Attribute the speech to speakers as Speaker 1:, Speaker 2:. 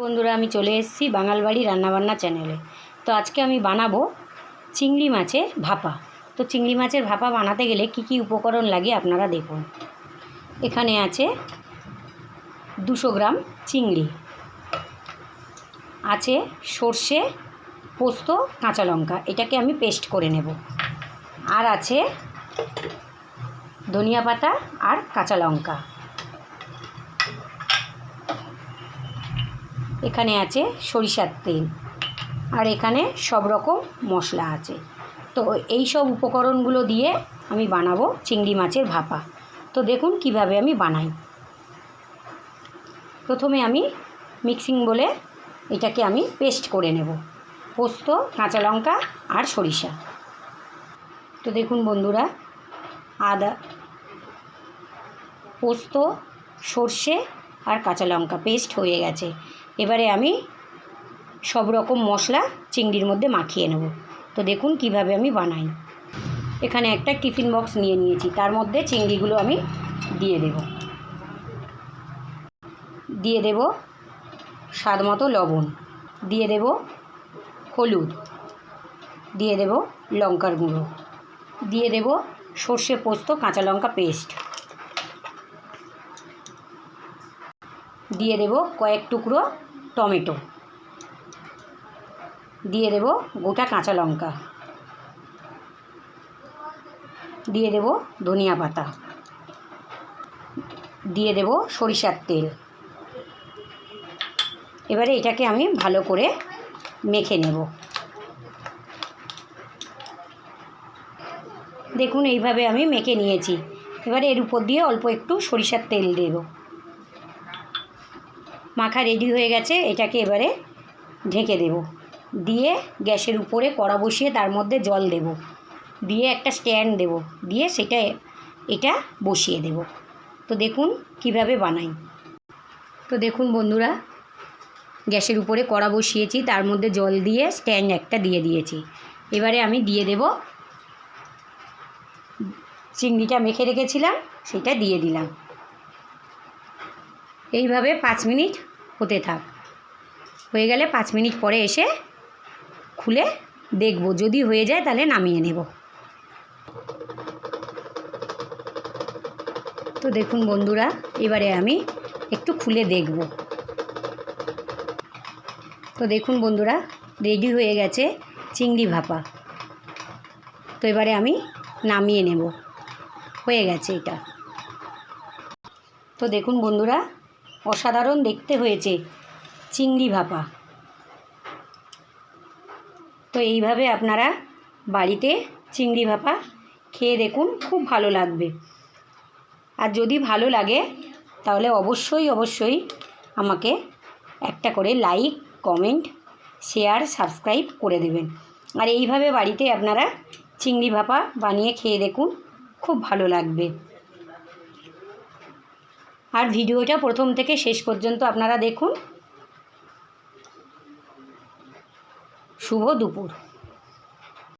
Speaker 1: বন্ধুরা, আমি চলে এসেছি বাঙাল বাড়ি রান্নাবান্না চ্যানেলে। তো আজকে আমি বানাবো চিংড়ি মাছের ভাপা। তো চিংড়ি মাছের ভাপা বানাতে গেলে কি কি উপকরণ লাগে আপনারা দেখুন। এখানে আছে 200 গ্রাম চিংড়ি, আছে সর্ষে, পোস্ত, কাঁচা লঙ্কা, এটাকে আমি পেস্ট করে নেব। আর আছে ধনিয়া পাতা আর কাঁচা লঙ্কা। এখানে আছে সরিষার তেল, আর এখানে সব রকম মশলা আছে। তো এই সব উপকরণগুলো দিয়ে আমি বানাবো চিংড়ি মাছের ভাপা। তো দেখুন কিভাবে আমি বানাই। প্রথমে আমি মিক্সিং বলে এটাকে আমি পেস্ট করে নেব, পোস্ত, কাঁচা লঙ্কা আর সরিষা। তো দেখুন বন্ধুরা, আদা, পোস্ত, সর্ষে আর কাঁচা লঙ্কা পেস্ট হয়ে গেছে। এবারে আমি সব রকম মশলা চিংড়ির মধ্যে মাখিয়ে নেব। তো দেখুন কিভাবে আমি বানাই। এখানে একটা টিফিন বক্স নিয়ে নিয়েছি, তার মধ্যে চিংড়িগুলো আমি দিয়ে দেব স্বাদ মতো লবণ, দিয়ে দেব হলুদ, দিয়ে দেব লঙ্কার গুঁড়ো, দিয়ে দেব সর্ষে, পোস্ত, কাঁচা লঙ্কা পেস্ট, দিয়ে দেব কয়েক টুকরো টমেটো, দিয়ে দেব গোটা কাঁচা লঙ্কা, দিয়ে দেব ধনিয়া পাতা, দিয়ে দেব সরিষার তেল। এবারে এটাকে আমি ভালো করে মেখে নেব। দেখুন এইভাবে আমি মেখে নিয়েছি। এবারে এর উপর দিয়ে অল্প একটু সরিষার তেল দেব। মাখা রেডি হয়ে গেছে। এটাকে এবারে ঢেকে দেব, দিয়ে গ্যাসের উপরে কড়া বসিয়ে তার মধ্যে জল দেব, দিয়ে একটা স্ট্যান্ড দেব, দিয়ে এটা বসিয়ে দেব। তো দেখুন কিভাবে বানাই। তো দেখুন বন্ধুরা, গ্যাসের উপরে কড়া বসিয়েছি, তার মধ্যে জল দিয়ে স্ট্যান্ড একটা দিয়ে দিয়েছি। এবারে আমি দিয়ে দেব চিংড়িটা মেখে রেখেছিলাম, সেটা দিয়ে দিলাম। এইভাবে 5 মিনিট হতে থাক। হয়ে গেলে 5 মিনিট পরে এসে খুলে দেখব, যদি হয়ে যায় তাহলে নামিয়ে নেব। তো দেখুন বন্ধুরা, এবারে আমি একটু খুলে দেখব। তো দেখুন বন্ধুরা, রেডি হয়ে গেছে চিংড়ি ভাপা। তো এবারে আমি নামিয়ে নেব। হয়ে গেছে এটা। তো দেখুন বন্ধুরা, অসাধারণ দেখতে হয়েছে চিংড়ি ভাপা। তো এইভাবে আপনারা বাড়িতে চিংড়ি ভাপা খেয়ে দেখুন, খুব ভালো লাগবে। আর যদি ভালো লাগে তাহলে অবশ্যই আমাকে একটা করে লাইক, কমেন্ট, শেয়ার, সাবস্ক্রাইব করে দেবেন। আর এইভাবে বাড়িতে আপনারা চিংড়ি ভাপা বানিয়ে খেয়ে দেখুন, খুব ভালো লাগবে। আর ভিডিওটা প্রথম থেকে শেষ পর্যন্ত আপনারা দেখুন। শুভ দুপুর।